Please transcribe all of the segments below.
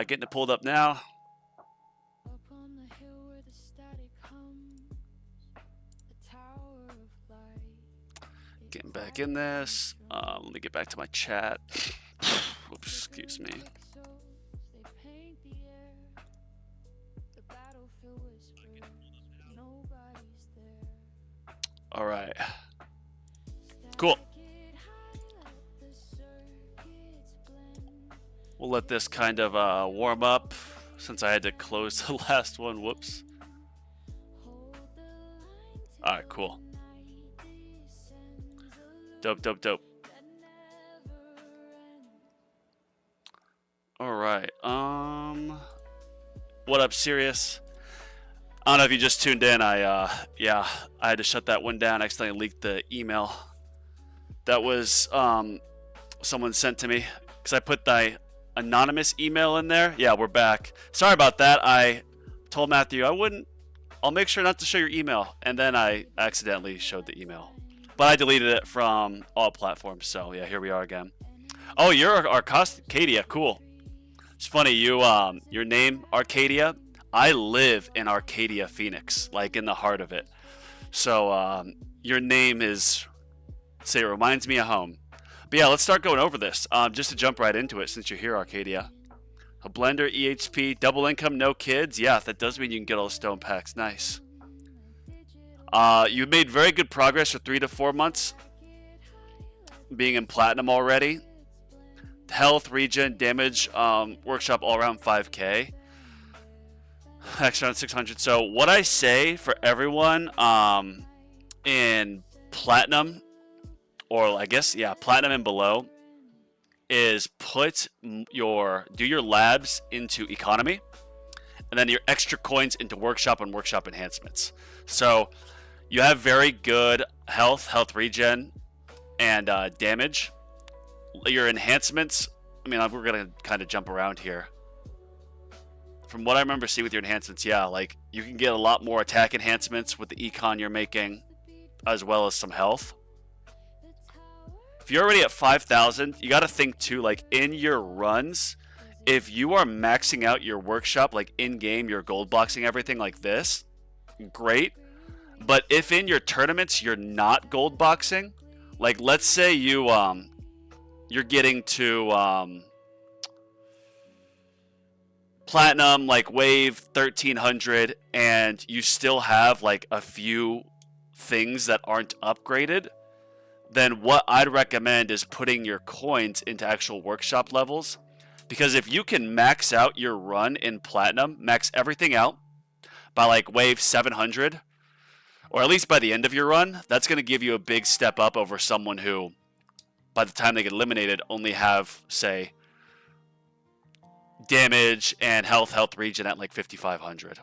Getting it pulled up now. Getting back in this. Let me get back to my chat. Oops, excuse me. All right. Cool. We'll let this kind of warm up since I had to close the last one. Whoops. All right, cool. Dope, dope, dope. All right. What up, Sirius? I don't know if you just tuned in. I had to shut that one down. I accidentally leaked the email that was someone sent to me because I put the anonymous email in there. Yeah, we're back. Sorry about that. I told Matthew I'll make sure not to show your email, and then I accidentally showed the email. But I deleted it from all platforms, so yeah, here we are again. Oh, you're Arcadia, cool. It's funny, your name, Arcadia. I live in Arcadia, Phoenix, like in the heart of it. So your name it reminds me of home. But yeah, let's start going over this. Just to jump right into it, since you're here, Arcadia. A blender, EHP, double income, no kids. Yeah, that does mean you can get all the stone packs. Nice. You've made very good progress for 3 to 4 months being in platinum already. Health, regen, damage, workshop all around 5k. Extra on 600. So what I say for everyone in platinum, or I guess, yeah, platinum and below, is do your labs into economy, and then your extra coins into workshop and workshop enhancements. So you have very good health regen, and damage. Your enhancements, I mean, we're going to kind of jump around here. From what I remember seeing with your enhancements, yeah, like you can get a lot more attack enhancements with the econ you're making, as well as some health. If you're already at 5,000, you got to think too, like in your runs, if you are maxing out your workshop, like in game, you're gold boxing everything like this, great. But if in your tournaments you're not gold boxing, like let's say you're getting to platinum, like wave 1300, and you still have like a few things that aren't upgraded, then what I'd recommend is putting your coins into actual workshop levels. Because if you can max out your run in platinum, max everything out by like wave 700, or at least by the end of your run, that's going to give you a big step up over someone who, by the time they get eliminated, only have, say, damage and health regen at like 5,500.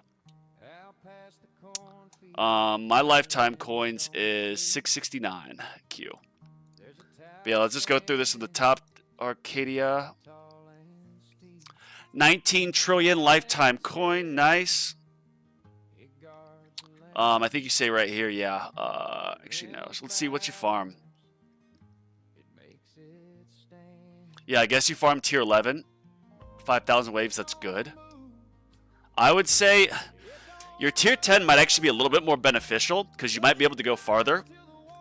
My lifetime coins is 669 Q. But yeah, let's just go through this at the top. Arcadia. 19 trillion lifetime coin. Nice. I think you say right here, yeah. Actually, no. So let's see what you farm. Yeah, I guess you farm tier 11. 5,000 waves, that's good. I would say your tier 10 might actually be a little bit more beneficial because you might be able to go farther,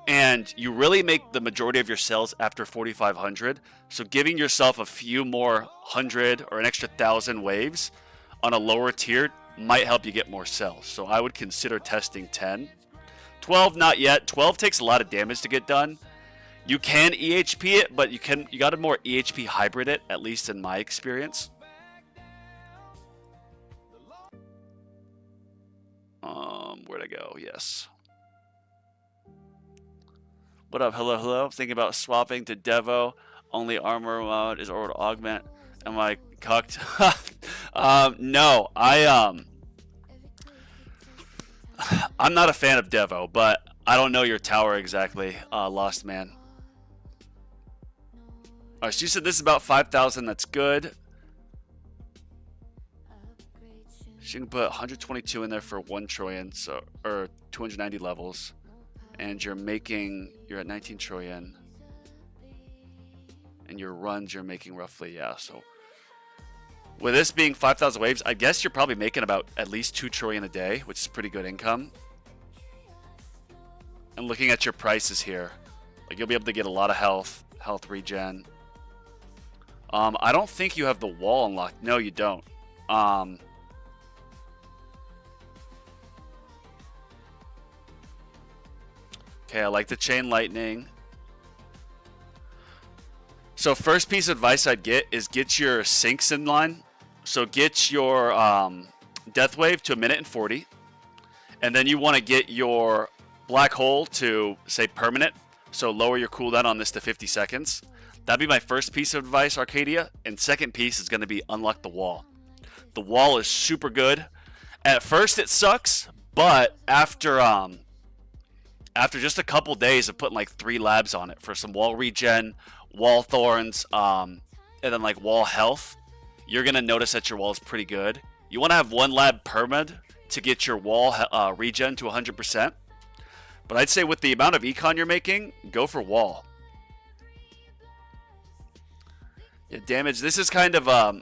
and you really make the majority of your sales after 4,500. So giving yourself a few more 100 or an extra 1,000 waves on a lower tier might help you get more sales. So I would consider testing 10. 12, not yet. 12 takes a lot of damage to get done. You can EHP it, but you got to more EHP hybrid it, at least in my experience. Where'd I go? Yes. What up? Hello, hello. Thinking about swapping to Devo. Only armor mode is order to augment. Am I cucked? No, I'm not a fan of Devo, but I don't know your tower exactly, Lost Man. Alright, so you said this is about 5,000. That's good. So you can put 122 in there for 1 trillion, so, or 290 levels. And you're at 19 trillion. And your runs, you're making roughly, yeah, so With this being 5,000 waves, I guess you're probably making about at least 2 trillion a day, which is pretty good income. And looking at your prices here, like you'll be able to get a lot of health regen. I don't think you have the wall unlocked. No, you don't. Okay, I like the chain lightning. So first piece of advice I'd get is get your sinks in line. So get your death wave to 1 minute and 40. And then you want to get your black hole to, say, permanent. So lower your cooldown on this to 50 seconds. That'd be my first piece of advice, Arcadia. And second piece is going to be unlock the wall. The wall is super good. At first it sucks, but after just a couple days of putting like 3 labs on it for some wall regen, wall thorns, and then like wall health, you're going to notice that your wall is pretty good. You want to have 1 lab permed to get your wall regen to 100%. But I'd say with the amount of econ you're making, go for wall. Yeah, damage. This is kind of,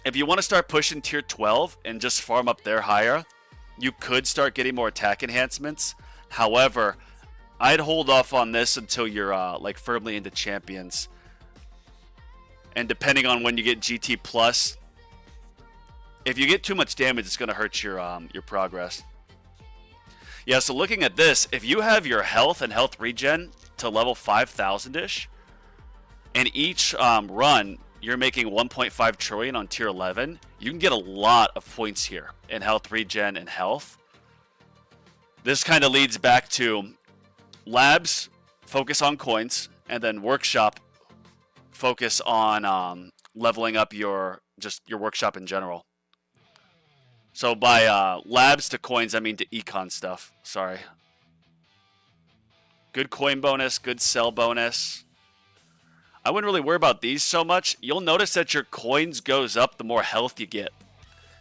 if you want to start pushing tier 12 and just farm up there higher, you could start getting more attack enhancements. However, I'd hold off on this until you're like firmly into champions. And depending on when you get GT plus, if you get too much damage, it's going to hurt your progress. Yeah, so looking at this, if you have your health and health regen to level 5,000-ish, and each run you're making 1.5 trillion on tier 11, you can get a lot of points here in health regen and health. This kind of leads back to labs, focus on coins, and then workshop, focus on leveling up your workshop in general. So by labs to coins, I mean to econ stuff. Sorry. Good coin bonus, good sell bonus. I wouldn't really worry about these so much. You'll notice that your coins goes up the more health you get,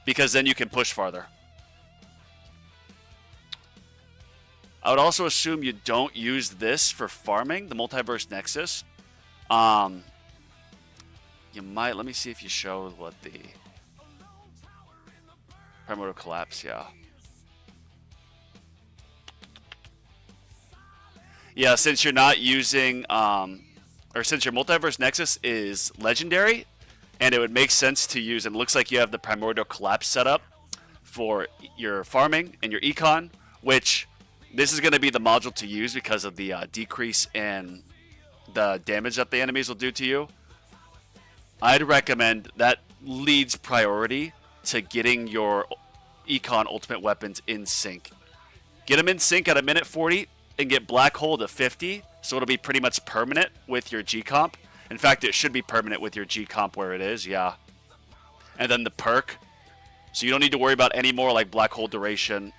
because then you can push farther. I would also assume you don't use this for farming, the Multiverse Nexus. You might, let me see if you show what the Primordial Collapse, yeah. Yeah, since you're not using, or since your Multiverse Nexus is legendary, and it would make sense to use, and it looks like you have the Primordial Collapse set up for your farming and your econ, which this is going to be the module to use because of the decrease in the damage that the enemies will do to you. I'd recommend that leads priority to getting your econ ultimate weapons in sync. Get them in sync at 1 minute 40 and get black hole to 50, so it'll be pretty much permanent with your G comp. In fact, it should be permanent with your G comp where it is, yeah. And then the perk, so you don't need to worry about any more like black hole duration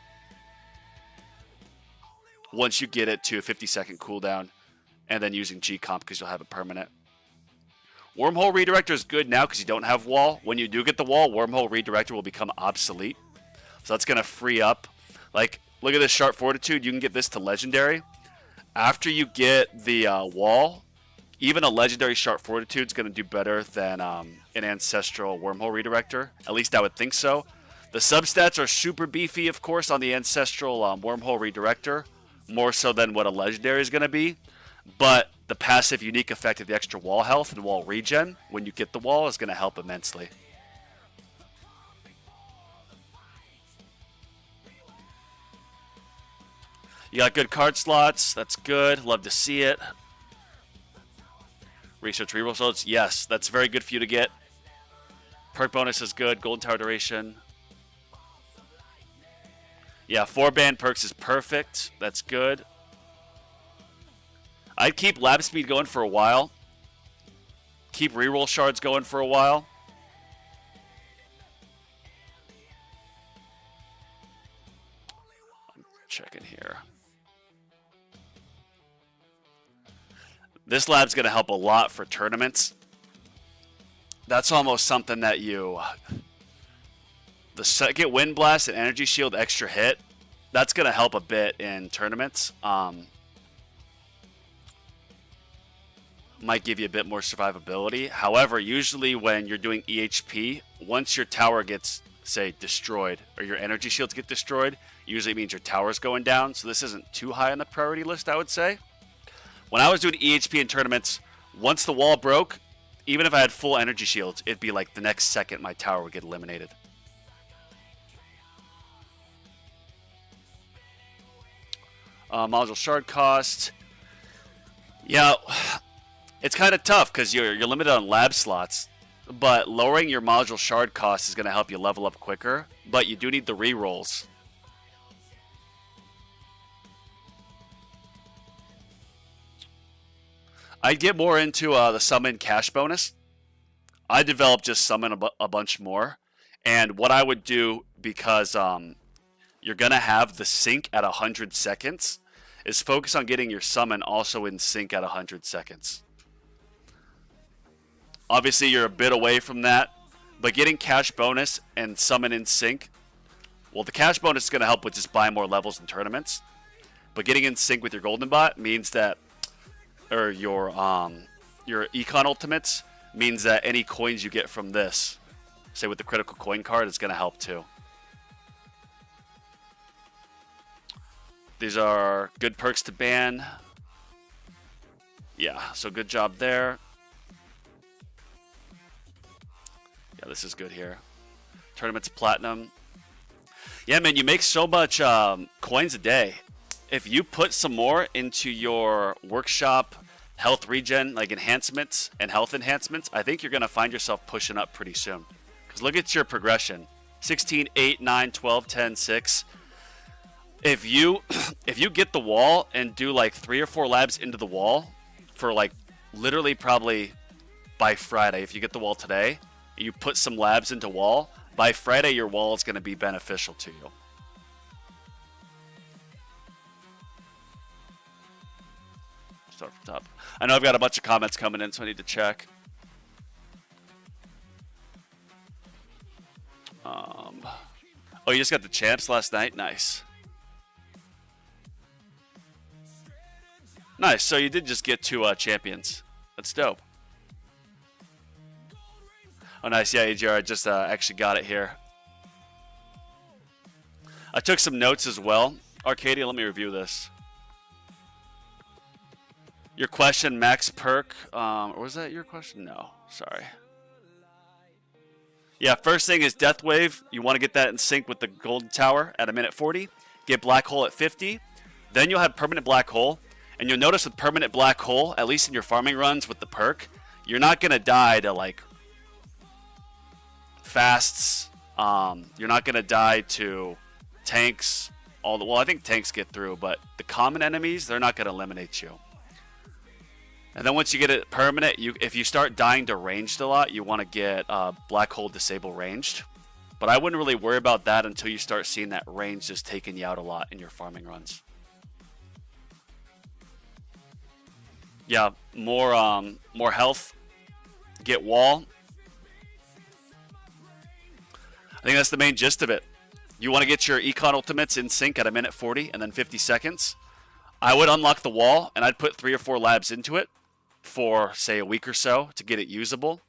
once you get it to a 50-second cooldown, and then using G comp because you'll have it permanent. Wormhole Redirector is good now because you don't have wall. When you do get the wall, Wormhole Redirector will become obsolete. So that's going to free up. Like, look at this Sharp Fortitude. You can get this to Legendary. After you get the wall, even a Legendary Sharp Fortitude is going to do better than an Ancestral Wormhole Redirector. At least I would think so. The substats are super beefy, of course, on the Ancestral Wormhole Redirector. More so than what a Legendary is going to be. But the passive unique effect of the extra wall health and wall regen when you get the wall is going to help immensely. You got good card slots. That's good. Love to see it. Research reroll results. Yes, that's very good for you to get. Perk bonus is good. Golden Tower duration. Yeah, 4-band perks is perfect. That's good. I'd keep lab speed going for a while. Keep reroll shards going for a while. I'm checking here. This lab's going to help a lot for tournaments. That's almost something that you... The second Wind Blast and Energy Shield extra hit, that's going to help a bit in tournaments. might give you a bit more survivability. However, usually when you're doing EHP, once your tower gets, say, destroyed or your energy shields get destroyed, usually it means your tower's going down. So this isn't too high on the priority list, I would say. When I was doing EHP in tournaments, once the wall broke, even if I had full energy shields, it'd be like the next second my tower would get eliminated. Module shard cost. Yeah, it's kind of tough because you're limited on lab slots, but lowering your module shard cost is going to help you level up quicker, but you do need the rerolls. I'd get more into the summon cash bonus. I developed just summon a bunch more, and what I would do, because you're going to have the sync at 100 seconds, is focus on getting your summon also in sync at 100 seconds. Obviously, you're a bit away from that, but getting cash bonus and summon in sync, well, the cash bonus is going to help with just buying more levels in tournaments, but getting in sync with your golden bot means that, or your econ ultimates, means that any coins you get from this, say with the critical coin card, is going to help too. These are good perks to ban. Yeah, so good job there. Yeah, this is good here. Tournaments platinum. Yeah, man, you make so much coins a day. If you put some more into your workshop health regen, like enhancements and health enhancements, I think you're going to find yourself pushing up pretty soon. Because look at your progression. 16, 8, 9, 12, 10, 6. If you get the wall and do like 3 or 4 labs into the wall for like literally probably by Friday, if you get the wall today, you put some labs into wall, by Friday your wall is going to be beneficial to you. Start from top. I know I've got a bunch of comments coming in, so I need to check. Oh, you just got the champs last night? Nice. Nice, so you did just get 2 champions. That's dope. Oh, nice. Yeah, AJR, I just actually got it here. I took some notes as well. Arcadia, let me review this. Your question, max perk. Or was that your question? No, sorry. Yeah, first thing is Death Wave. You want to get that in sync with the Golden Tower at 1:40. Get Black Hole at 50. Then you'll have Permanent Black Hole. And you'll notice with Permanent Black Hole, at least in your farming runs with the perk, you're not going to die to like fasts. You're not going to die to tanks. Well, I think tanks get through, but the common enemies, they're not going to eliminate you. And then once you get it permanent, if you start dying to ranged a lot, you want to get Black Hole Disable Ranged. But I wouldn't really worry about that until you start seeing that range just taking you out a lot in your farming runs. Yeah, more health. Get wall. I think that's the main gist of it. You want to get your econ ultimates in sync at 1:40 and then 50 seconds. I would unlock the wall and I'd put 3 or 4 labs into it for say a week or so to get it usable.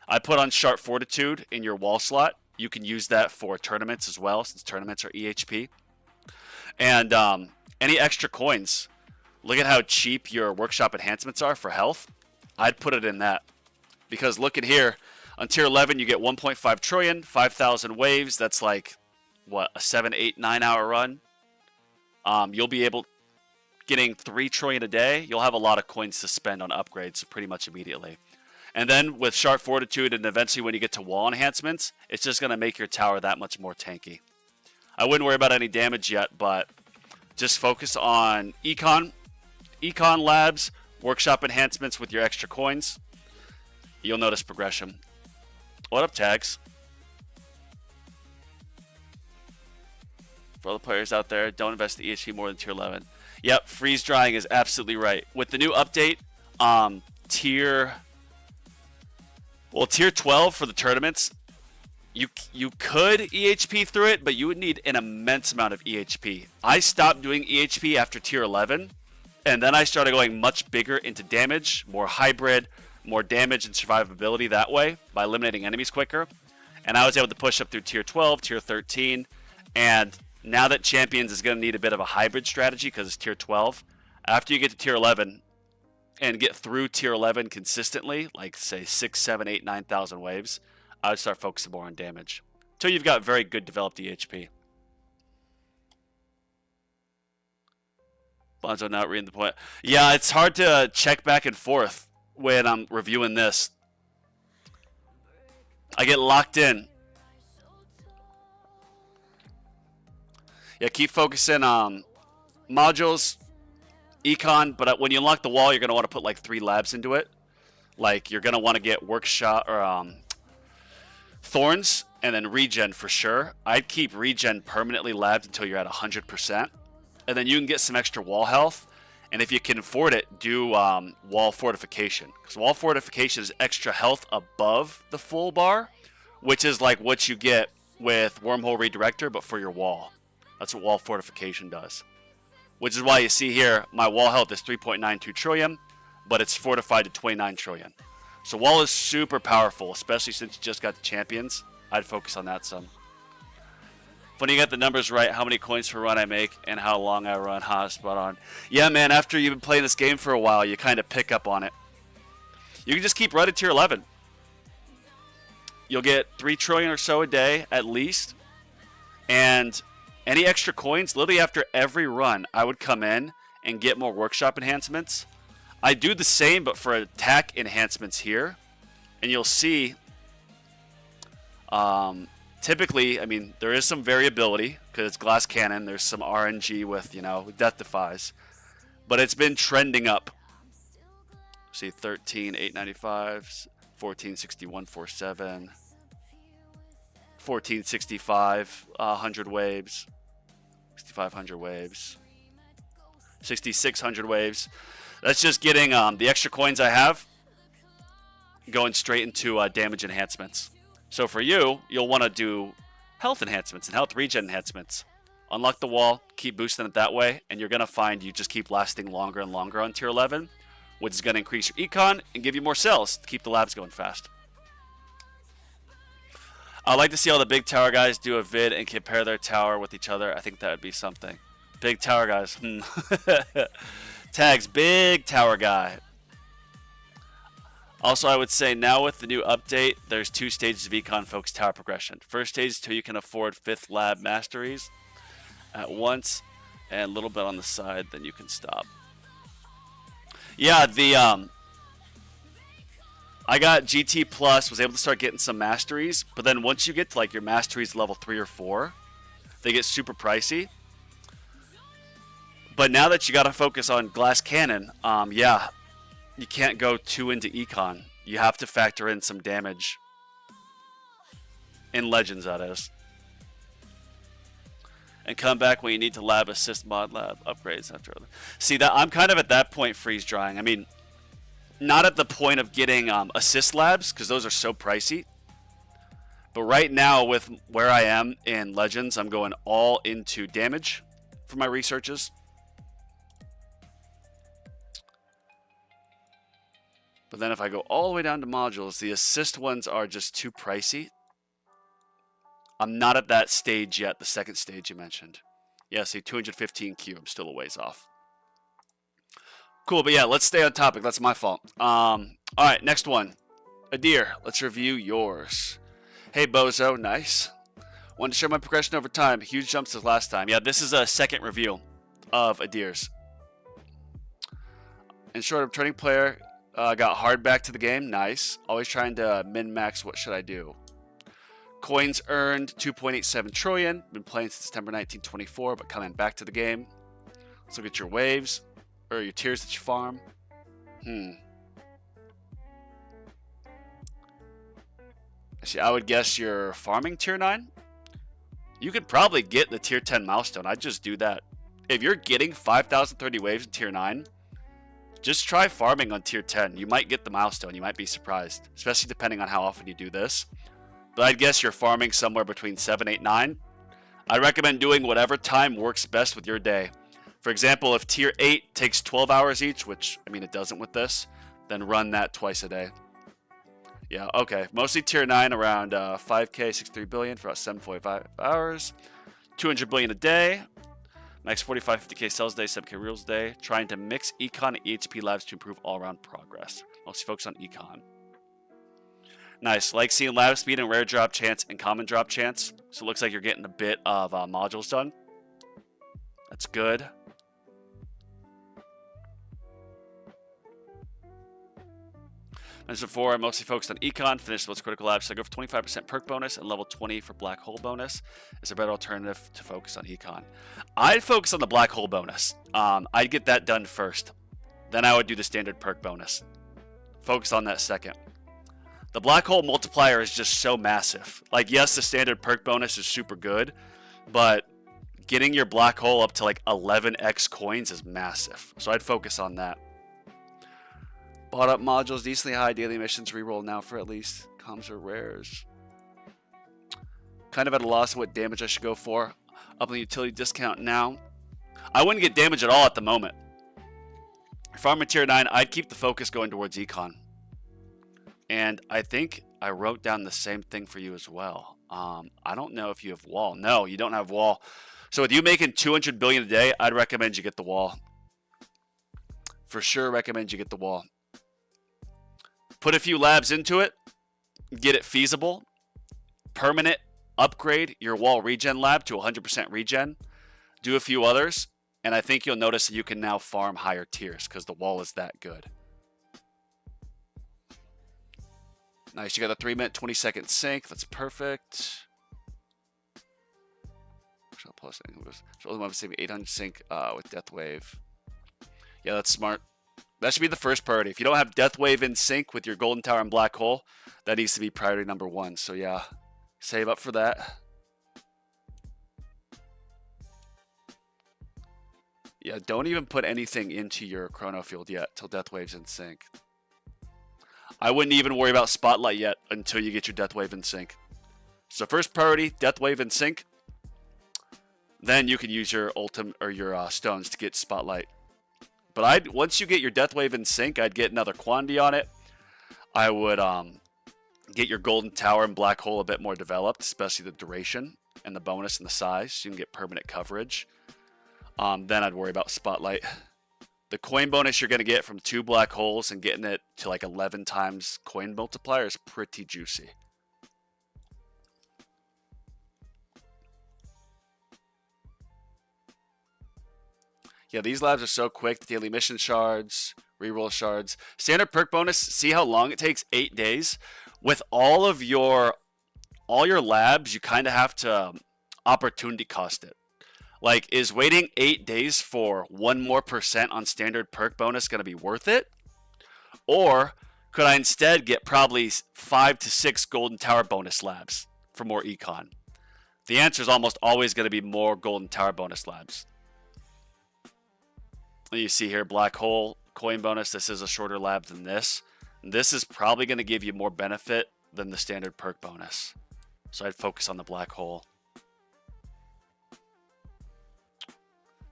I'd put on Sharp Fortitude in your wall slot. You can use that for tournaments as well, since tournaments are EHP. And any extra coins. Look at how cheap your workshop enhancements are for health. I'd put it in that. Because look at here, on tier 11 you get 1.5 trillion, 5,000 waves. That's like, what, a 7, 8, 9 hour run. You'll be able, getting 3 trillion a day, you'll have a lot of coins to spend on upgrades pretty much immediately. And then with Sharp Fortitude and eventually when you get to wall enhancements, it's just going to make your tower that much more tanky. I wouldn't worry about any damage yet, but just focus on econ labs, workshop enhancements with your extra coins. You'll notice progression. What up, tags? For all the players out there, don't invest in EHP more than tier 11. Yep, freeze drying is absolutely right. With the new update, tier 12 for the tournaments, you could EHP through it, but you would need an immense amount of EHP. I stopped doing EHP after tier 11 And then I started going much bigger into damage, more hybrid, more damage and survivability that way by eliminating enemies quicker. And I was able to push up through tier 12, tier 13. And now that Champions is going to need a bit of a hybrid strategy because it's tier 12, after you get to tier 11 and get through tier 11 consistently, like say 6, 7, 8, 9,000 waves, I would start focusing more on damage. Until you've got very good developed EHP. Bonzo not reading the point. Yeah, it's hard to check back and forth when I'm reviewing this. I get locked in. Yeah, keep focusing on modules, econ, but when you unlock the wall, you're going to want to put like 3 labs into it. Like, you're going to want to get workshop or thorns and then regen for sure. I'd keep regen permanently labbed until you're at 100%. And then you can get some extra wall health. And if you can afford it, do wall fortification. Because wall fortification is extra health above the full bar, which is like what you get with Wormhole Redirector, but for your wall. That's what wall fortification does. Which is why you see here, my wall health is 3.92 trillion, but it's fortified to 29 trillion. So wall is super powerful, especially since you just got the champions. I'd focus on that some. When you get the numbers right, how many coins per run I make and how long I run, spot on. Yeah, man, after you've been playing this game for a while, you kind of pick up on it. You can just keep running tier 11. You'll get 3 trillion or so a day, at least. And any extra coins, literally after every run, I would come in and get more workshop enhancements. I do the same, but for attack enhancements here. And you'll see... typically, I mean, there is some variability because it's glass cannon. There's some RNG with, you know, death defies. But it's been trending up. See, 13, 895, 1461, 47, 1465, 100 waves, 6500 waves, 6600 waves. That's just getting the extra coins I have going straight into damage enhancements. So for you, you'll want to do health enhancements and health regen enhancements. Unlock the wall, keep boosting it that way, and you're going to find you just keep lasting longer and longer on tier 11, which is going to increase your econ and give you more cells to keep the labs going fast. I'd like to see all the big tower guys do a vid and compare their tower with each other. I think that would be something. Big tower guys. Tags, big tower guy. Also, I would say now with the new update, there's 2 stages of econ focused tower progression. First stage is till you can afford 5th lab masteries at once, and a little bit on the side, then you can stop. Yeah, the I got GT Plus, was able to start getting some masteries, but then once you get to like your masteries level 3 or 4, they get super pricey. But now that you got to focus on glass cannon, yeah. You can't go too into econ. You have to factor in some damage. In Legends, that is. And come back when you need to lab assist mod lab upgrades after other. See, that I'm kind of at that point freeze drying. I mean, not at the point of getting assist labs, because those are so pricey. But right now, with where I am in Legends, I'm going all into damage for my researches. But then if I go all the way down to modules, the assist ones are just too pricey. I'm not at that stage yet, the second stage you mentioned. Yeah, see, 215Q, I'm still a ways off. Cool, but yeah, let's stay on topic. That's my fault. All right, next one. Adir, let's review yours. Hey, Bozo, nice. Wanted to share my progression over time. Huge jumps as last time. Yeah, this is a second review of Adir's. In short, I'm training player. Got hard back to the game. Nice. Always trying to min-max. What should I do? Coins earned 2.87 trillion. Been playing since September 1924, but coming back to the game. Let's look at your waves. Or your tiers that you farm. Actually, I would guess you're farming tier 9. You could probably get the tier 10 milestone. I'd just do that. If you're getting 5,030 waves in tier 9, just try farming on tier 10. You might get the milestone. You might be surprised, especially depending on how often you do this. But I'd guess you're farming somewhere between 7, 8, 9. I recommend doing whatever time works best with your day. For example, if tier 8 takes 12 hours each, which, I mean, it doesn't with this, then run that twice a day. Yeah, okay. Mostly tier 9 around 5K, 63 billion for about 7.5 hours. 200 billion a day. Max 45, 50K sales day, 7K reels day. Trying to mix econ and EHP labs to improve all-around progress. Mostly focus on econ. Nice. Like seeing lab speed and rare drop chance and common drop chance. So it looks like you're getting a bit of modules done. That's good. As before, I'm mostly focused on econ. Finished the most critical labs, so I go for 25% perk bonus and level 20 for black hole bonus. Is a better alternative to focus on econ. I'd focus on the black hole bonus. I'd get that done first. Then I would do the standard perk bonus. Focus on that second. The black hole multiplier is just so massive. Like, yes, the standard perk bonus is super good, but getting your black hole up to like 11x coins is massive. So I'd focus on that. Bought up modules, decently high daily missions, reroll now for at least comms or rares. Kind of at a loss of what damage I should go for. Up on the utility discount now. I wouldn't get damage at all at the moment. If I'm a tier 9, I'd keep the focus going towards econ. And I think I wrote down the same thing for you as well. I don't know if you have wall. No, you don't have wall. So with you making 200 billion a day, I'd recommend you get the wall. For sure recommend you get the wall. Put a few labs into it, get it feasible, permanent, upgrade your wall regen lab to 100% regen, do a few others, and I think you'll notice that you can now farm higher tiers because the wall is that good. Nice, you got a 3-minute, 20-second sync. That's perfect. Plus, only 800 sync with Death Wave. Yeah, that's smart. That should be the first priority. If you don't have Death Wave in sync with your Golden Tower and Black Hole, that needs to be priority number 1. So yeah, save up for that. Yeah, don't even put anything into your Chrono Field yet till Death Wave's in sync. I wouldn't even worry about Spotlight yet until you get your Death Wave in sync. So first priority, Death Wave in sync. Then you can use your ultimate or your stones to get Spotlight. But once you get your Death Wave in sync, I'd get another quantity on it. I would get your Golden Tower and Black Hole a bit more developed, especially the duration and the bonus and the size, so you can get permanent coverage. Then I'd worry about Spotlight. The coin bonus you're going to get from 2 Black Holes and getting it to like 11 times coin multiplier is pretty juicy. Yeah, these labs are so quick. The daily mission shards, reroll shards. Standard perk bonus, see how long it takes? 8 days. With all your labs, you kind of have to opportunity cost it. Like, is waiting 8 days for 1% more on standard perk bonus going to be worth it? Or could I instead get probably 5 to 6 Golden Tower bonus labs for more econ? The answer is almost always going to be more Golden Tower bonus labs. You see here, Black Hole, coin bonus. This is a shorter lab than this. This is probably going to give you more benefit than the standard perk bonus. So I'd focus on the Black Hole.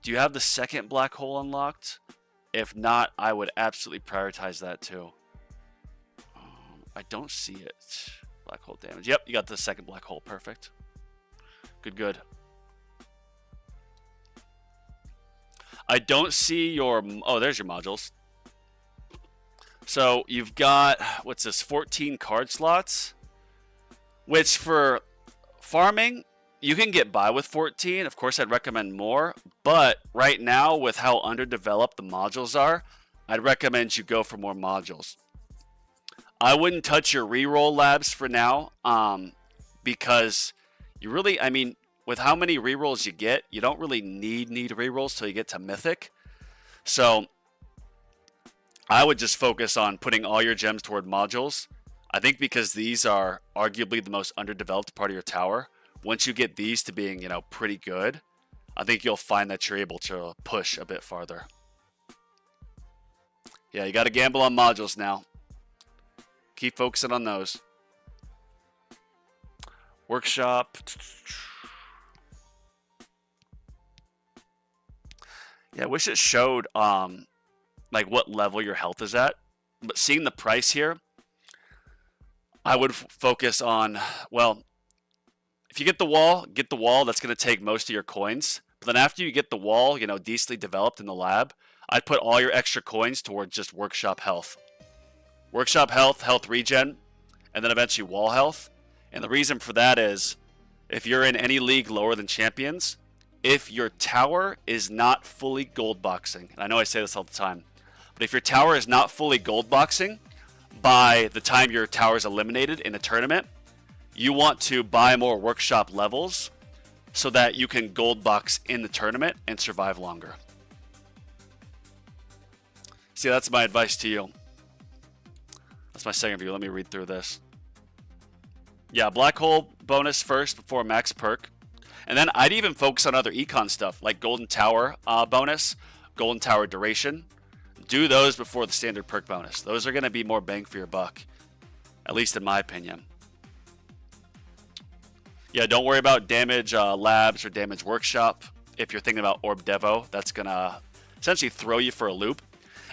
Do you have the second Black Hole unlocked? If not, I would absolutely prioritize that too. I don't see it. Black Hole damage. Yep, you got the second Black Hole. Perfect. Good, good. I don't see your... Oh, there's your modules. So you've got, what's this, 14 card slots? Which for farming, you can get by with 14. Of course, I'd recommend more. But right now, with how underdeveloped the modules are, I'd recommend you go for more modules. I wouldn't touch your reroll labs for now. Because you really, I mean... With how many rerolls you get, you don't really need rerolls till you get to Mythic. So I would just focus on putting all your gems toward modules. I think because these are arguably the most underdeveloped part of your tower. Once you get these to being, pretty good, I think you'll find that you're able to push a bit farther. Yeah, you got to gamble on modules now. Keep focusing on those. Workshop. Yeah, I wish it showed like what level your health is at. But seeing the price here, I would focus on, well, if you get the wall, that's going to take most of your coins. But then after you get the wall, you know, decently developed in the lab, I'd put all your extra coins towards just workshop health. Workshop health, health regen, and then eventually wall health. And the reason for that is if you're in any league lower than champions, if your tower is not fully gold boxing, and I know I say this all the time, but if your tower is not fully gold boxing by the time your tower is eliminated in a tournament, you want to buy more workshop levels so that you can gold box in the tournament and survive longer. See, that's my advice to you. That's my second view. Let me read through this. Yeah, black hole bonus first before max perk. And then I'd even focus on other econ stuff like golden tower bonus, golden tower duration. Do those before the standard perk bonus. Those are going to be more bang for your buck, at least in my opinion. Yeah, don't worry about damage labs or damage workshop. If you're thinking about orb devo, that's going to essentially throw you for a loop.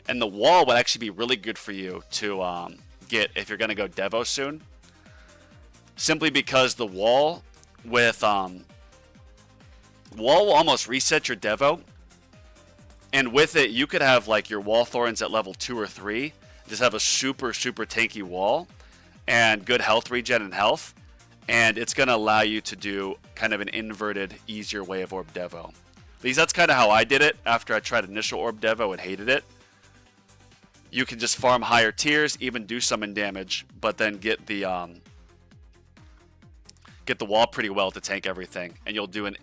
And the wall would actually be really good for you to get if you're going to go devo soon. Simply because the wall with wall will almost reset your devo, and with it you could have like your wall thorns at level 2 or 3, just have a super tanky wall and good health regen and health, and it's going to allow you to do kind of an inverted easier way of orb devo. At least that's kind of how I did it after I tried initial orb devo and hated it. You can just farm higher tiers, even do summon damage, but then get the wall pretty well to tank everything, and you'll do an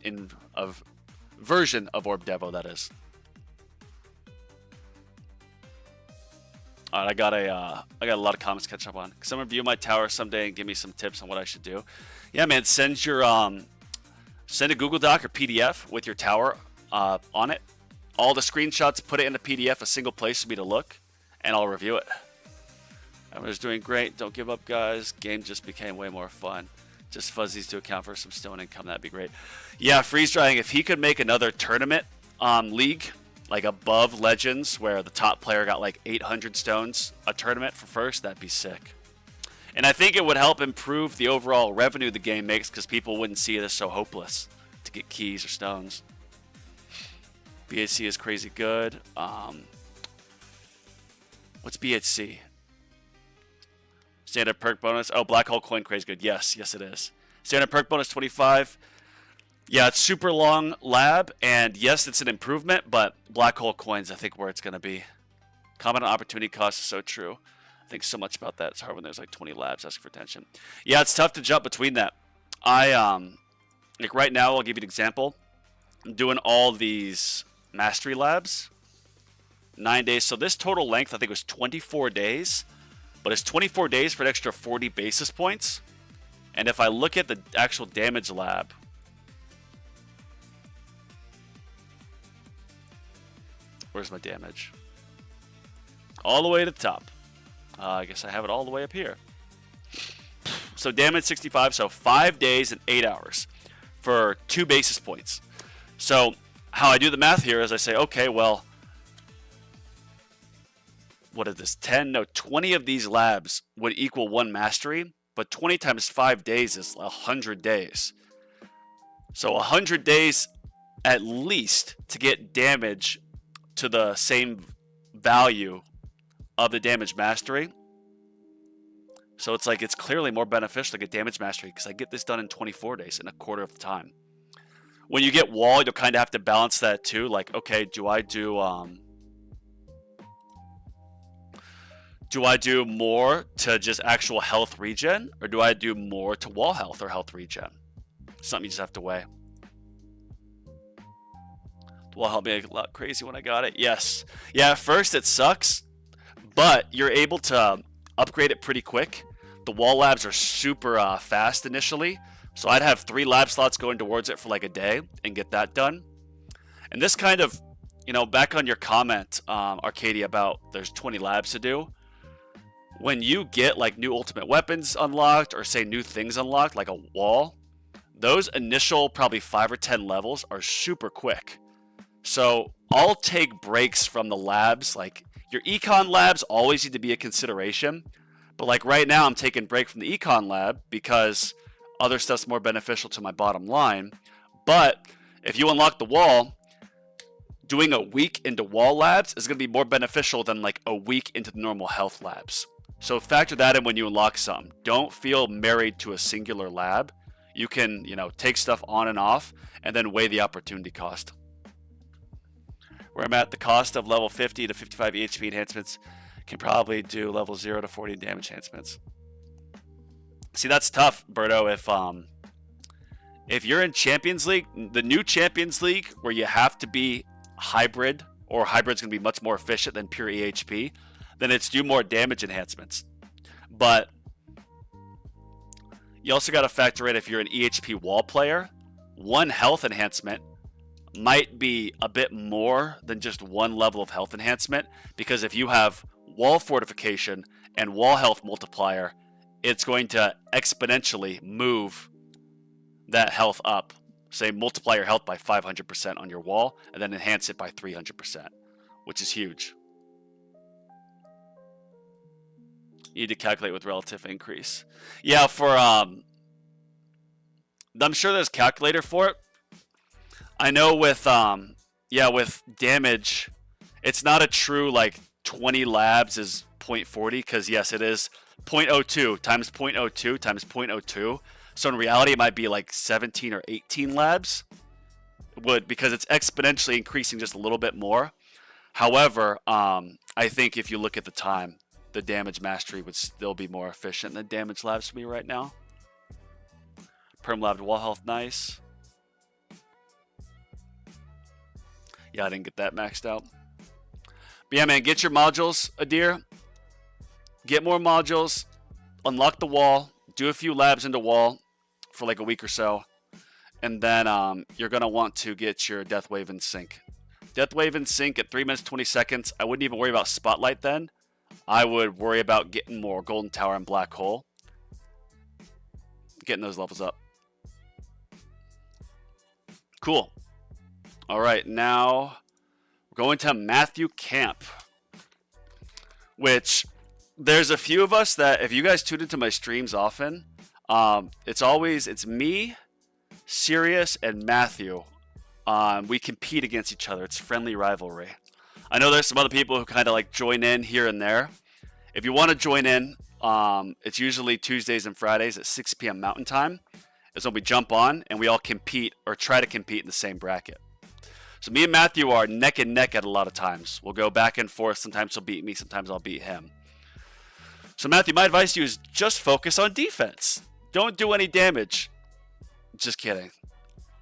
version of orb devo, that is. All right, I got a lot of comments to catch up on. Come review my tower someday and give me some tips on what I should do. Yeah, man, send your send a Google Doc or PDF with your tower on it. All the screenshots, put it in the PDF, a single place for me to look, and I'll review it. Everyone's doing great. Don't give up, guys. Game just became way more fun. Just fuzzies to account for some stone income. That'd be great. Yeah, freeze drying. If he could make another tournament league, like above Legends, where the top player got like 800 stones a tournament for first, that'd be sick. And I think it would help improve the overall revenue the game makes, because people wouldn't see it as so hopeless to get keys or stones. BHC is crazy good. What's BHC? Standard perk bonus. Oh, black hole coin craze good. Yes, it is. Standard perk bonus 25. Yeah, it's super long lab, and yes, it's an improvement, but black hole coins, I think, where it's going to be. Comment on opportunity cost is so true. I think so much about that. It's hard when there's like 20 labs asking for attention. Yeah, it's tough to jump between that. Like right now, I'll give you an example. I'm doing all these mastery labs. 9 days. So this total length, I think, was 24 days. But it's 24 days for an extra 40 basis points. And if I look at the actual damage lab, where's my damage? All the way to the top. I guess I have it all the way up here. So damage 65, so 5 days and 8 hours for 2 basis points. So how I do the math here is I say, okay, well, what is this? 20 of these labs would equal 1 mastery, but 20 times 5 days is 100 days. So 100 days at least to get damage to the same value of the damage mastery. So it's like, it's clearly more beneficial to get damage mastery because I get this done in 24 days, in a quarter of the time. When you get wall, you'll kind of have to balance that too. Like, okay, do I do more to just actual health regen, or do I do more to wall health or health regen? Something you just have to weigh. The wall helped me a lot crazy when I got it. Yes. Yeah, at first it sucks, but you're able to upgrade it pretty quick. The wall labs are super fast initially, so I'd have 3 lab slots going towards it for like a day and get that done. And this kind of, you know, back on your comment, Arcadia, about there's 20 labs to do. When you get like new ultimate weapons unlocked, or say new things unlocked, like a wall, those initial probably 5 or 10 levels are super quick. So I'll take breaks from the labs. Like your econ labs always need to be a consideration. But like right now, I'm taking a break from the econ lab because other stuff's more beneficial to my bottom line. But if you unlock the wall, doing a week into wall labs is going to be more beneficial than like a week into the normal health labs. So factor that in when you unlock some. Don't feel married to a singular lab. You can, take stuff on and off and then weigh the opportunity cost. Where I'm at, the cost of level 50 to 55 EHP enhancements can probably do level 0 to 40 damage enhancements. See, that's tough, Berto. If you're in Champions League, the new Champions League, where you have to be hybrid, or hybrid's going to be much more efficient than pure EHP, then it's do more damage enhancements. But you also got to factor in if you're an EHP wall player, one health enhancement might be a bit more than just one level of health enhancement, because if you have wall fortification and wall health multiplier, it's going to exponentially move that health up. Say multiply your health by 500% on your wall and then enhance it by 300%, which is huge. You need to calculate with relative increase. Yeah, I'm sure there's a calculator for it. I know with damage, it's not a true like 20 labs is 0.40, because yes, it is 0.02 times 0.02 times 0.02. So in reality, it might be like 17 or 18 labs, because it's exponentially increasing just a little bit more. However, I think if you look at the time, the damage mastery would still be more efficient than damage labs for me right now. Perm lab wall health, nice. Yeah, I didn't get that maxed out. But yeah, man, get your modules, Adir. Get more modules. Unlock the wall. Do a few labs into wall for like a week or so. And then you're going to want to get your Death Wave in sync. Death Wave in sync at 3 minutes 20 seconds. I wouldn't even worry about Spotlight then. I would worry about getting more Golden Tower and Black Hole. Getting those levels up. Cool. All right, now we're going to MatthewCamp. Which, there's a few of us that, if you guys tune into my streams often, it's me, Sirius, and Matthew. We compete against each other. It's friendly rivalry. I know there's some other people who kind of like join in here and there. If you want to join in, it's usually Tuesdays and Fridays at 6 p.m. Mountain Time. Is when we jump on and we all compete or try to compete in the same bracket. So me and Matthew are neck and neck at a lot of times. We'll go back and forth. Sometimes he'll beat me. Sometimes I'll beat him. So Matthew, my advice to you is just focus on defense. Don't do any damage. Just kidding.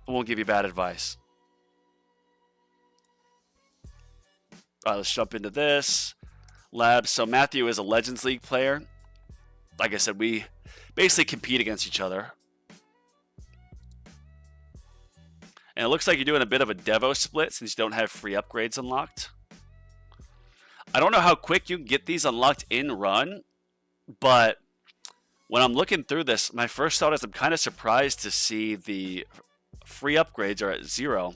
I won't give you bad advice. All right, let's jump into this. Labs. So Matthew is a Legends League player. Like I said, we basically compete against each other. And it looks like you're doing a bit of a Devo split since you don't have free upgrades unlocked. I don't know how quick you can get these unlocked in run, but when I'm looking through this, my first thought is I'm kind of surprised to see the free upgrades are at 0.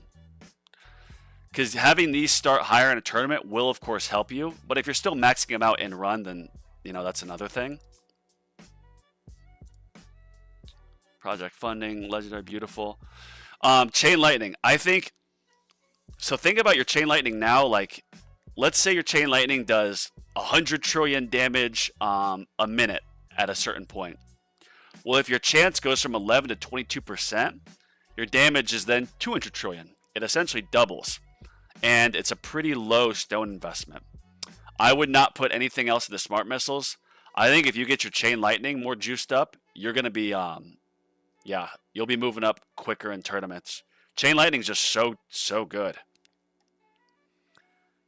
Because having these start higher in a tournament will, of course, help you. But if you're still maxing them out in run, then, that's another thing. Project funding, legendary, beautiful. Chain lightning. Think about your chain lightning now. Like, let's say your chain lightning does 100 trillion damage a minute at a certain point. Well, if your chance goes from 11 to 22%, your damage is then 200 trillion. It essentially doubles. And it's a pretty low stone investment. I would not put anything else in the smart missiles. I think if you get your chain lightning more juiced up, you're going to be, you'll be moving up quicker in tournaments. Chain lightning is just so good.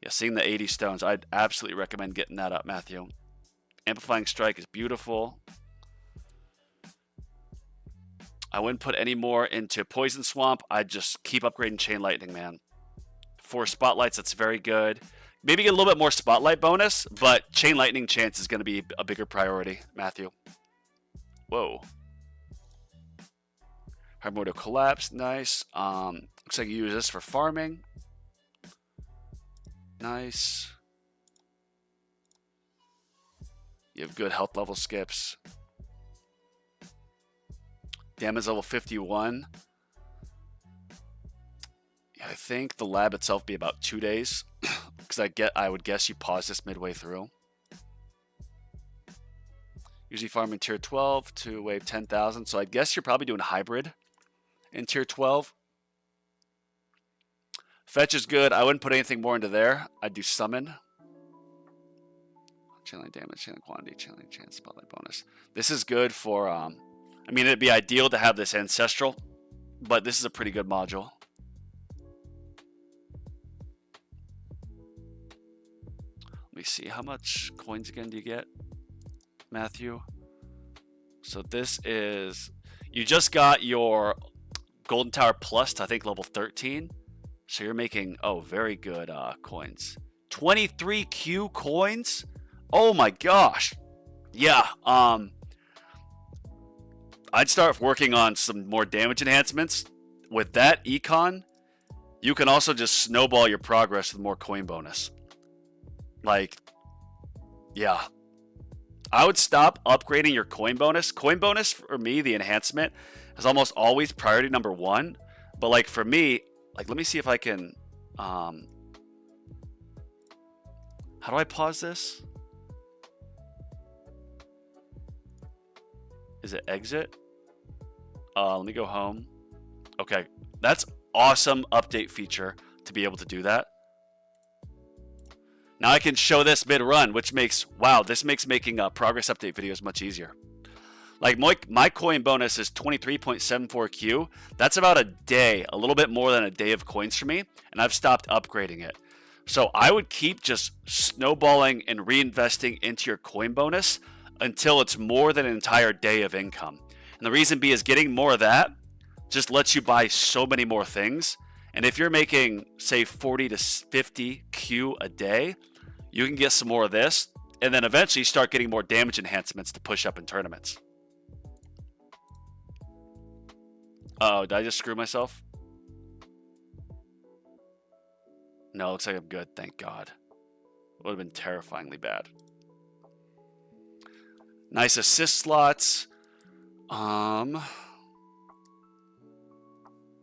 Yeah, seeing the 80 stones, I'd absolutely recommend getting that up, Matthew. Amplifying strike is beautiful. I wouldn't put any more into poison swamp. I'd just keep upgrading chain lightning, man. For spotlights, that's very good. Maybe get a little bit more spotlight bonus, but chain lightning chance is going to be a bigger priority, Matthew. Whoa. Primordial collapse, nice. Looks like you use this for farming. Nice. You have good health level skips. Damage level 51. Yeah, I think the lab itself be about 2 days. Because I would guess you pause this midway through. Usually farming tier 12 to wave 10,000. So I guess you're probably doing hybrid in tier 12. Fetch is good. I wouldn't put anything more into there. I'd do summon. Channeling damage, channeling quantity, channeling chance, spotlight bonus. This is good for, I mean, it'd be ideal to have this ancestral, but this is a pretty good module. Let me see, how much coins again do you get, Matthew? So this is, you just got your Golden Tower Plus to I think level 13. So you're making, oh, very good coins. 23 Q coins? Oh my gosh. Yeah, I'd start working on some more damage enhancements. With that econ, you can also just snowball your progress with more coin bonus. Like, yeah. I would stop upgrading your coin bonus. Coin bonus, for me, the enhancement, is almost always priority number 1. But like for me, like let me see if I can, how do I pause this? Is it exit? Let me go home. Okay, that's awesome update feature to be able to do that. Now I can show this mid-run, which makes, wow, this makes making progress update videos much easier. Like my coin bonus is 23.74 Q. That's about a day, a little bit more than a day of coins for me, and I've stopped upgrading it. So I would keep just snowballing and reinvesting into your coin bonus until it's more than an entire day of income. And the reason is getting more of that just lets you buy so many more things. And if you're making, say, 40 to 50 Q a day, you can get some more of this, and then eventually start getting more damage enhancements to push up in tournaments. Uh-oh, did I just screw myself? No, looks like I'm good, thank God. Would have been terrifyingly bad. Nice assist slots.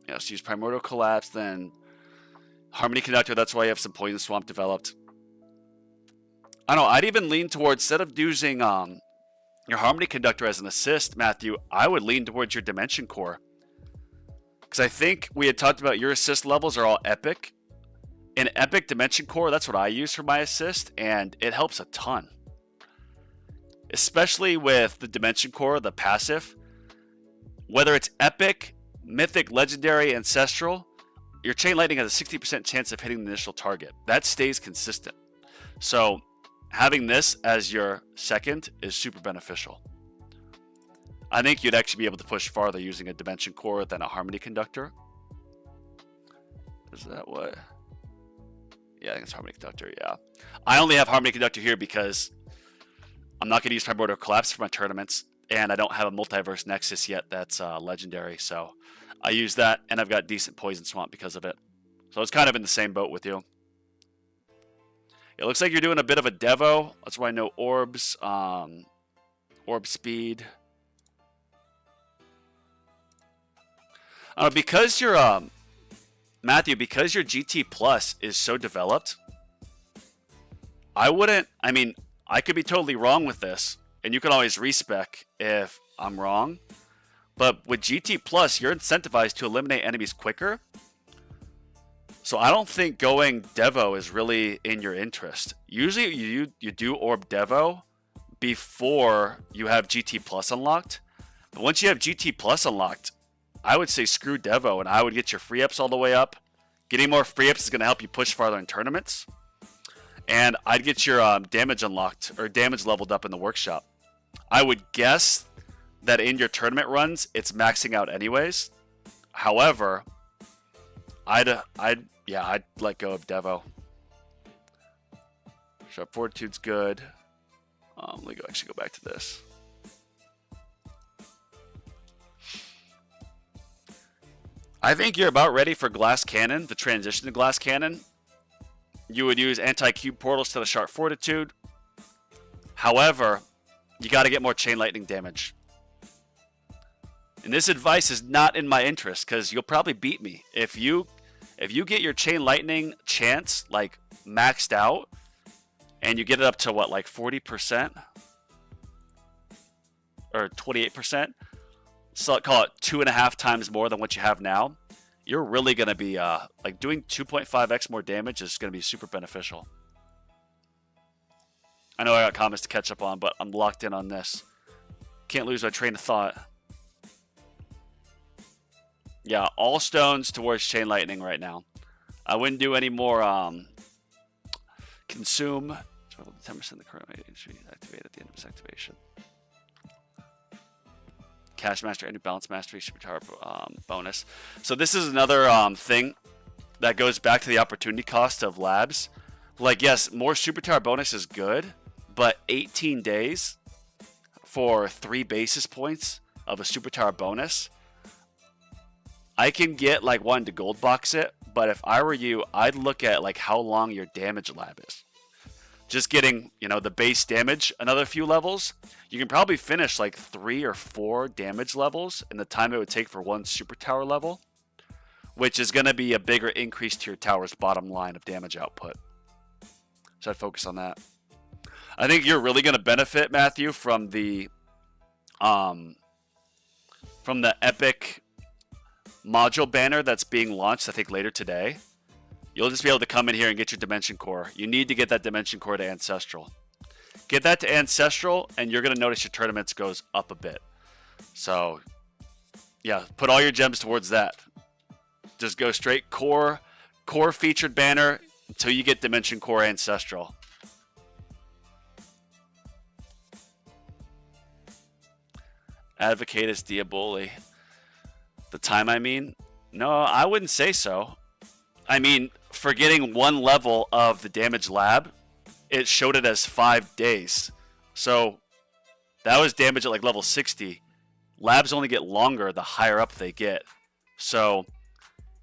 Yes, use Primordial Collapse, then Harmony Conductor, that's why you have some Poison Swamp developed. I don't know, I'd even lean towards, instead of using your Harmony Conductor as an assist, Matthew, I would lean towards your Dimension Core. Because I think we had talked about your assist levels are all epic. In Epic Dimension Core, that's what I use for my assist, and it helps a ton. Especially with the Dimension Core, the passive. Whether it's Epic, Mythic, Legendary, Ancestral, your Chain Lightning has a 60% chance of hitting the initial target. That stays consistent. So having this as your second is super beneficial. I think you'd actually be able to push farther using a Dimension Core than a Harmony Conductor. Is that what? Yeah, I think it's Harmony Conductor, yeah. I only have Harmony Conductor here because I'm not going to use Primordial Collapse for my tournaments, and I don't have a Multiverse Nexus yet that's legendary, so I use that, and I've got decent Poison Swamp because of it. So it's kind of in the same boat with you. It looks like you're doing a bit of a Devo. That's why I know Orbs, Orb Speed. Because you're, Matthew, because your GT Plus is so developed, I wouldn't, I mean, I could be totally wrong with this, and you can always respec if I'm wrong, but with GT Plus, you're incentivized to eliminate enemies quicker, so I don't think going Devo is really in your interest. Usually you do Orb Devo before you have GT Plus unlocked, but once you have GT Plus unlocked, I would say screw Devo, and I would get your free ups all the way up. Getting more free ups is going to help you push farther in tournaments. And I'd get your damage unlocked, or damage leveled up in the workshop. I would guess that in your tournament runs, it's maxing out anyways. However, I'd let go of Devo. Sharp Fortitude's good. Let me actually go back to this. I think you're about ready for Glass Cannon, the transition to Glass Cannon. you would use anti-cube portals to the Sharp Fortitude. However, you got to get more Chain Lightning damage. And this advice is not in my interest because you'll probably beat me. If you get your Chain Lightning chance like maxed out and you get it up to what, like 40% or 28%, so call it 2.5 times more than what you have now, you're really going to be like doing 2.5x more damage is going to be super beneficial. I know I got comments to catch up on, but I'm locked in on this. Can't lose my train of thought. Yeah, all stones towards Chain Lightning right now. I wouldn't do any more consume. 10% of the current agency activate at the end of its activation. Cash Master and Balance Mastery Superpower bonus. So this is another thing that goes back to the opportunity cost of labs. Like, yes, more Superpower bonus is good, but 18 days for 3 basis points of a Superpower bonus. I can get like one to gold box it, but if I were you, I'd look at like how long your damage lab is. Just getting, you know, the base damage another few levels, you can probably finish like 3 or 4 damage levels in the time it would take for one super tower level, which is going to be a bigger increase to your tower's bottom line of damage output. So I'd focus on that. I think you're really going to benefit, Matthew, from the epic module banner that's being launched, I think, later today. You'll just be able to come in here and get your Dimension Core. You need to get that Dimension Core to Ancestral. Get that to Ancestral, and you're going to notice your tournaments goes up a bit. So, yeah, put all your gems towards that. Just go straight core featured banner until you get Dimension Core Ancestral. Advocatus Diaboli. The time, I mean? No, I wouldn't say so. I mean, for getting one level of the damage lab, it showed it as 5 days. So that was damage at like level 60. Labs only get longer the higher up they get. So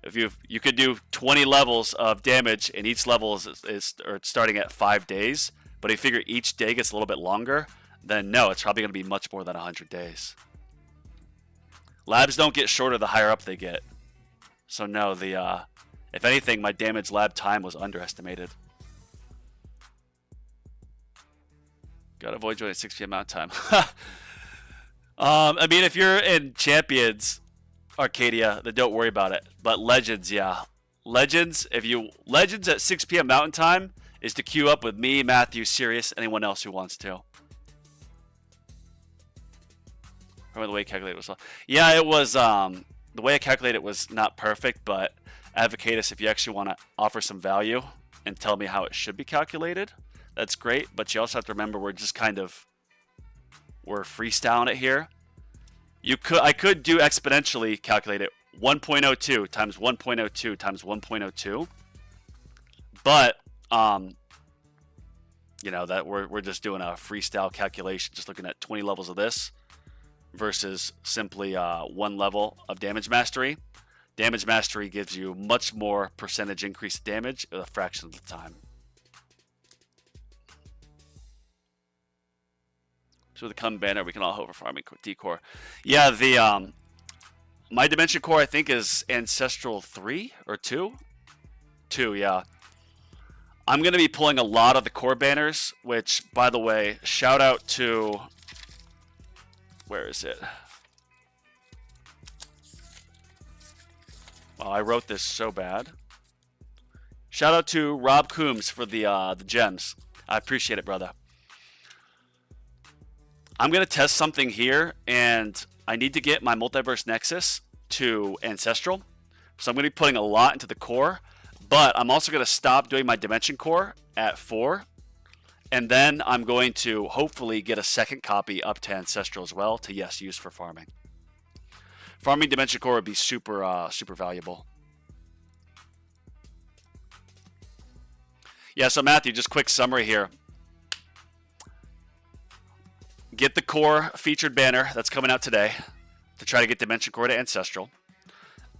if you could do 20 levels of damage, and each level is starting at 5 days, but if you figure each day gets a little bit longer, then no, it's probably going to be much more than 100 days. Labs don't get shorter the higher up they get. So no, if anything, my damage lab time was underestimated. Gotta avoid joining at 6 p.m. Mountain Time. I mean, if you're in Champions, Arcadia, then don't worry about it. But Legends, yeah. Legends at 6 p.m. Mountain Time is to queue up with me, Matthew, Sirius, anyone else who wants to. Remember the way I calculated was, yeah, it was, the way I calculated it was not perfect, but Advocatus, if you actually want to offer some value and tell me how it should be calculated, that's great. But you also have to remember we're freestyling it here. I could do exponentially calculate it 1.02 times 1.02 times 1.02, but you know that we're just doing a freestyle calculation, just looking at 20 levels of this versus simply 1 level of damage mastery. Damage mastery gives you much more percentage increase in damage at a fraction of the time. So the come banner, we can all hope for farming decor. Yeah, the my Dimension Core I think is Ancestral 3 or 2? 2, yeah. I'm gonna be pulling a lot of the core banners, which, by the way, shout out to, where is it? Oh, I wrote this so bad. Shout out to Rob Coombs for the gems. I appreciate it, brother. I'm going to test something here, and I need to get my Multiverse Nexus to Ancestral. So I'm going to be putting a lot into the core, but I'm also going to stop doing my Dimension Core at 4. And then I'm going to hopefully get a second copy up to Ancestral as well to, yes, use for farming. Farming Dimension Core would be super, super valuable. Yeah, so Matthew, just quick summary here. Get the core featured banner that's coming out today to try to get Dimension Core to Ancestral.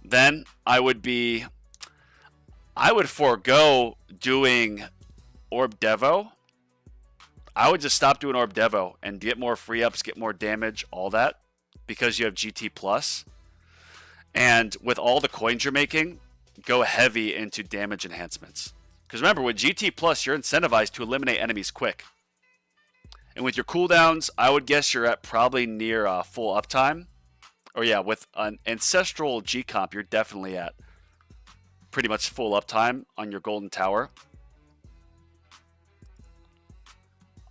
Then I would be I would forego doing Orb Devo. I would just stop doing Orb Devo and get more free ups, get more damage, all that, because you have GT Plus. And with all the coins you're making, go heavy into damage enhancements. Because remember, with GT Plus, you're incentivized to eliminate enemies quick. And with your cooldowns, I would guess you're at probably near full uptime. Or yeah, with an Ancestral G comp, you're definitely at pretty much full uptime on your Golden Tower.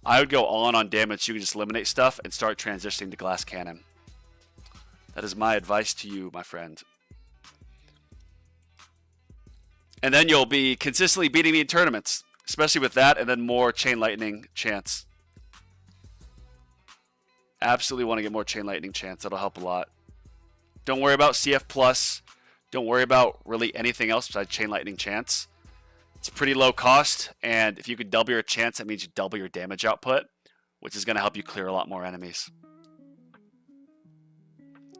I would go all in on damage so you can just eliminate stuff and start transitioning to Glass Cannon. That is my advice to you, my friend. And then you'll be consistently beating me in tournaments, especially with that and then more Chain Lightning chance. Absolutely want to get more Chain Lightning chance. That'll help a lot. Don't worry about CF Plus. Don't worry about really anything else besides Chain Lightning chance. It's pretty low cost, and if you could double your chance, that means you double your damage output, which is going to help you clear a lot more enemies.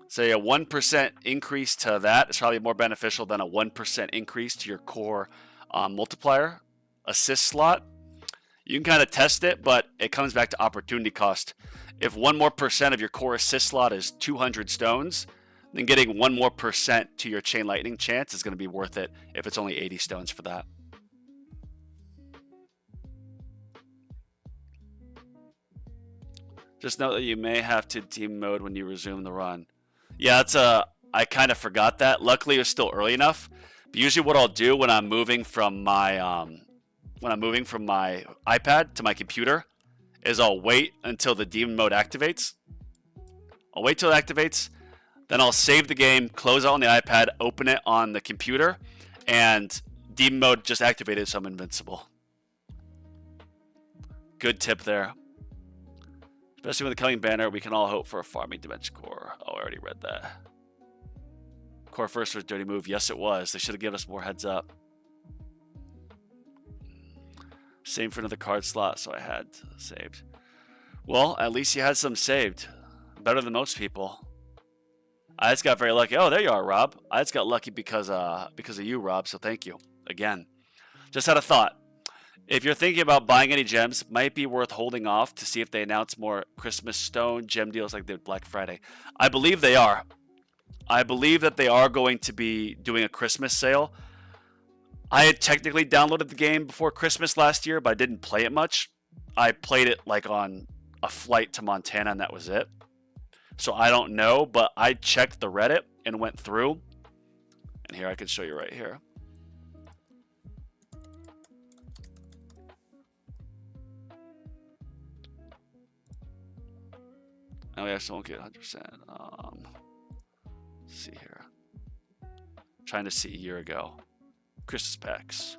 Say a 1% increase to that is probably more beneficial than a 1% increase to your core multiplier assist slot. You can kind of test it, but it comes back to opportunity cost. If 1% more of your core assist slot is 200 stones, then getting 1% more to your Chain Lightning chance is going to be worth it if it's only 80 stones for that. Just note that you may have to demode when you resume the run. Yeah, I kind of forgot that. Luckily, it was still early enough. But usually, what I'll do when I'm moving from my iPad to my computer is I'll wait until the demon mode activates. I'll wait till it activates, then I'll save the game, close it on the iPad, open it on the computer, and demon mode just activated, so I'm invincible. Good tip there. Especially with the coming banner, we can all hope for a farming dimension core. Oh, I already read that. Core first was a dirty move. Yes, it was. They should have given us more heads up. Same for another card slot, so I had saved. Well, at least you had some saved. Better than most people. I just got very lucky. Oh, there you are, Rob. I just got lucky because of you, Rob, so thank you. Again. Just had a thought. If you're thinking about buying any gems, it might be worth holding off to see if they announce more Christmas stone gem deals like they did Black Friday. I believe they are. I believe that they are going to be doing a Christmas sale. I had technically downloaded the game before Christmas last year, but I didn't play it much. I played it like on a flight to Montana, and that was it. So I don't know, but I checked the Reddit and went through. And here I can show you right here. Oh, yeah, so won't get 100%. Let's see here. Trying to see a year ago. Christmas packs.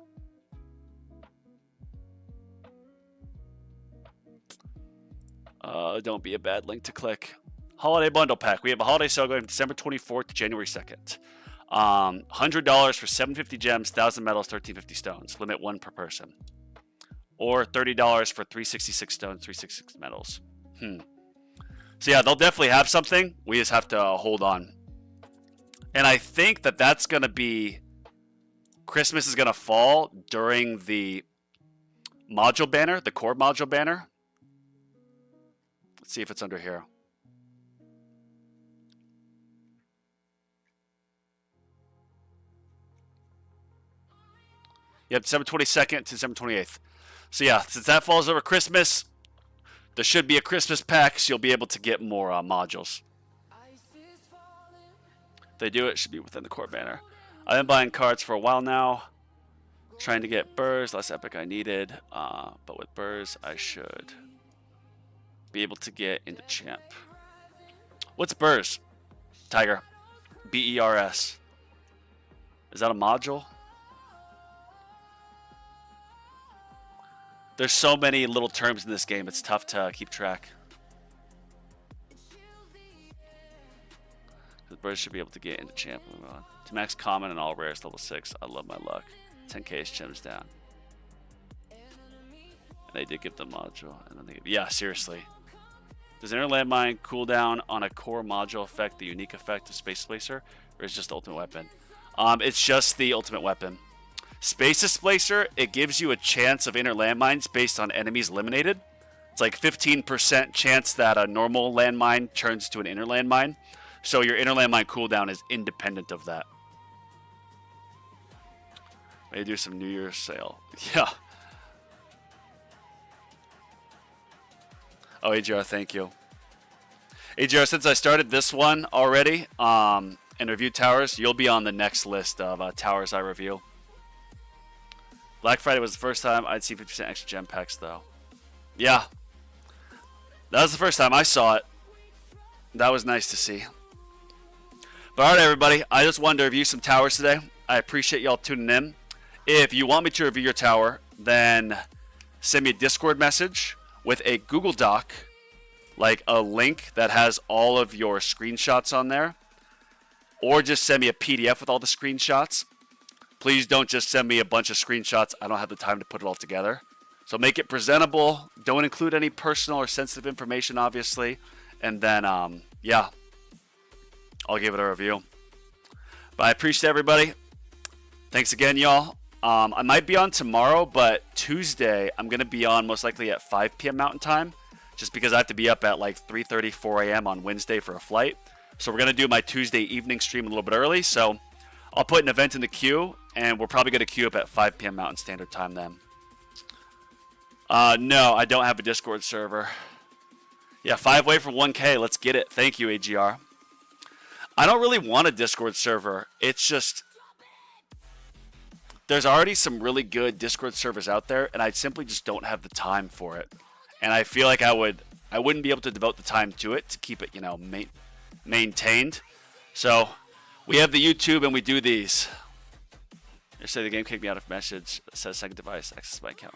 Don't be a bad link to click. Holiday bundle pack. We have a holiday sale going from December 24th to January 2nd. $100 for 750 gems, 1,000 metals, 1,350 stones. Limit 1 per person. Or $30 for 366 stones, 366 metals. So yeah, they'll definitely have something. We just have to hold on. And I think that that's going to be... Christmas is going to fall during the module banner, the core module banner. Let's see if it's under here. Yep, December 22nd to December 28th. So yeah, since that falls over Christmas, there should be a Christmas pack, so you'll be able to get more modules. If they do, it should be within the core banner. I've been buying cards for a while now. Trying to get Burrs, less epic I needed. But with Burrs, I should be able to get into champ. What's Burrs? Tiger. B-E-R-S. Is that a module? There's so many little terms in this game, it's tough to keep track. The Birds should be able to get into champ. Move on. To max common and all rares, level 6. I love my luck. 10k is gems down. And they did give the module. And then yeah, seriously. Does inner landmine cooldown on a core module affect the unique effect of Space Placer? Or is it just the ultimate weapon? It's just the ultimate weapon. Space Displacer, it gives you a chance of inner landmines based on enemies eliminated. It's like 15% chance that a normal landmine turns to an inner landmine. So your inner landmine cooldown is independent of that. Maybe do some New Year's sale. Yeah. Oh, AGR, thank you. AGR, since I started this one already, and reviewed towers, you'll be on the next list of towers I review. Black Friday was the first time I'd see 50% extra gem packs, though. Yeah. That was the first time I saw it. That was nice to see. But alright, everybody. I just wanted to review some towers today. I appreciate y'all tuning in. If you want me to review your tower, then send me a Discord message with a Google Doc, like a link that has all of your screenshots on there. Or just send me a PDF with all the screenshots. Please don't just send me a bunch of screenshots. I don't have the time to put it all together. So make it presentable. Don't include any personal or sensitive information, obviously. And then, yeah, I'll give it a review. But I appreciate everybody. Thanks again, y'all. I might be on tomorrow, but Tuesday I'm going to be on most likely at 5 p.m. Mountain Time. Just because I have to be up at like 3:30, 4 a.m. on Wednesday for a flight. So we're going to do my Tuesday evening stream a little bit early. So I'll put an event in the queue, and we're probably going to queue up at 5 p.m. Mountain Standard Time then. No, I don't have a Discord server. Yeah, 5 away from 1K. Let's get it. Thank you, AGR. I don't really want a Discord server. It's just, there's already some really good Discord servers out there, and I simply just don't have the time for it. And I feel like I wouldn't be able to devote the time to it to keep it, you know, maintained. So we have the YouTube and we do these. Yesterday the game kicked me out of message that says second device access my account.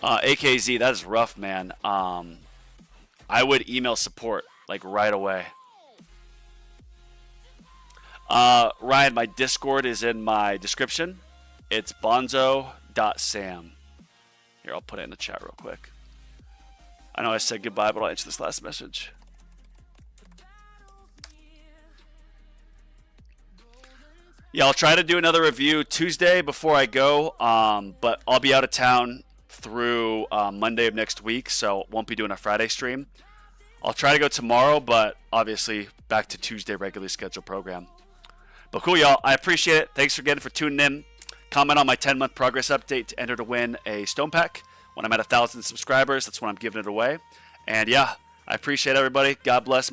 AKZ, that is rough, man. I would email support like right away. Ryan, my Discord is in my description. It's bonzo.sam. Here, I'll put it in the chat real quick. I know I said goodbye, but I'll answer this last message. Yeah, I'll try to do another review Tuesday before I go, but I'll be out of town through Monday of next week, so won't be doing a Friday stream. I'll try to go tomorrow, but obviously back to Tuesday regularly scheduled program. But cool, y'all. I appreciate it. Thanks again for tuning in. Comment on my 10-month progress update to enter to win a stone pack. When I'm at 1,000 subscribers, that's when I'm giving it away. And yeah, I appreciate everybody. God bless.